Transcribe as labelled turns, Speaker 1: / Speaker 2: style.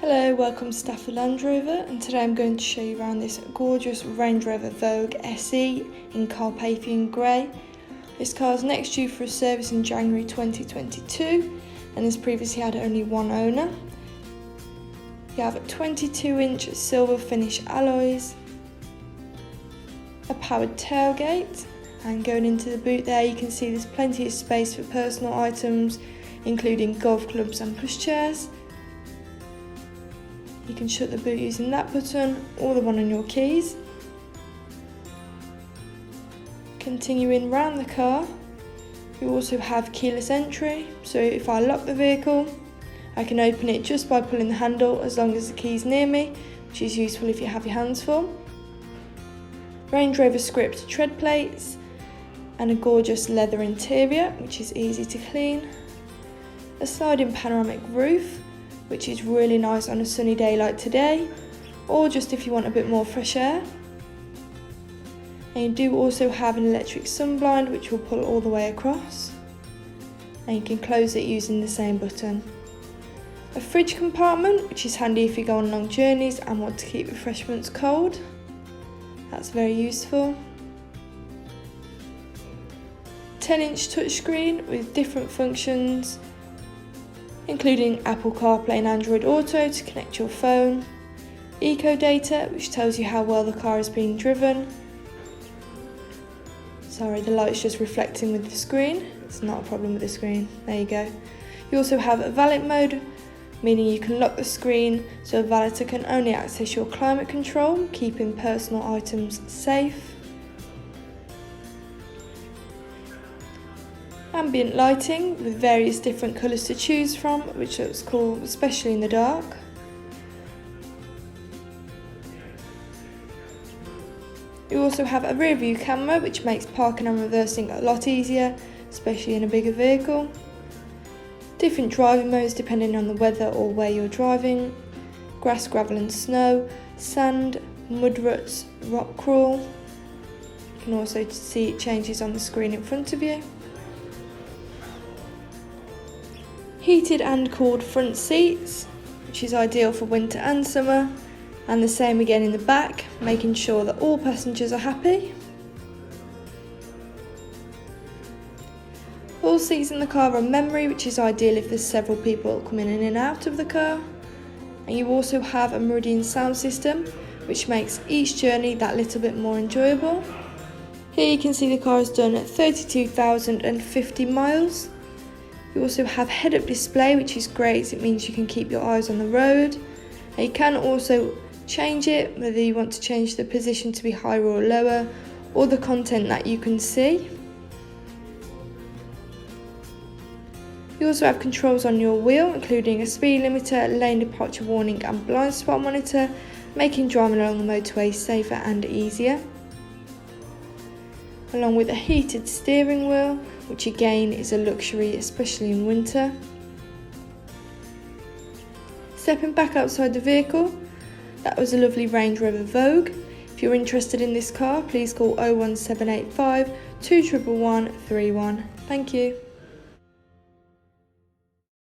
Speaker 1: Hello, welcome to Stafford Land Rover, and today I'm going to show you around this gorgeous Range Rover Vogue SE in Carpathian Grey. This car is next due for a service in January 2022 and has previously had only one owner. You have 22-inch silver finish alloys, a powered tailgate, and going into the boot there you can see there's plenty of space for personal items including golf clubs and pushchairs. You can shut the boot using that button or the one on your keys. Continuing round the car, you also have keyless entry, so if I lock the vehicle, I can open it just by pulling the handle as long as the key's near me, which is useful if you have your hands full. Range Rover script tread plates and a gorgeous leather interior, which is easy to clean. A sliding panoramic roof, which is really nice on a sunny day like today, or just if you want a bit more fresh air. And you do also have an electric sunblind which will pull all the way across, and you can close it using the same button. A fridge compartment, which is handy if you go on long journeys and want to keep refreshments cold. That's very useful. 10-inch touchscreen with different functions, including Apple CarPlay and Android Auto to connect your phone, eco data which tells you how well the car is being driven. Sorry, the light's just reflecting with the screen. It's not a problem with the screen. There you go. You also have a valet mode, meaning you can lock the screen so a valeter can only access your climate control, keeping personal items safe. Ambient lighting with various different colours to choose from, which looks cool, especially in the dark. You also have a rear view camera which makes parking and reversing a lot easier, especially in a bigger vehicle. Different driving modes depending on the weather or where you're driving. Grass, gravel and snow, sand, mud ruts, rock crawl. You can also see it changes on the screen in front of you. Heated and cooled front seats, which is ideal for winter and summer, and the same again in the back, making sure that all passengers are happy. All seats in the car are memory, which is ideal if there's several people coming in and out of the car. And you also have a Meridian sound system, which makes each journey that little bit more enjoyable. Here you can see the car is done at 32,050 miles. You also have head-up display, which is great as it means you can keep your eyes on the road. And you can also change it, whether you want to change the position to be higher or lower, or the content that you can see. You also have controls on your wheel, including a speed limiter, lane departure warning and blind spot monitor, making driving along the motorway safer and easier. Along with a heated steering wheel, which again is a luxury, especially in winter. Stepping back outside the vehicle, that was a lovely Range Rover Vogue. If you're interested in this car, please call 01785 211 31. Thank you.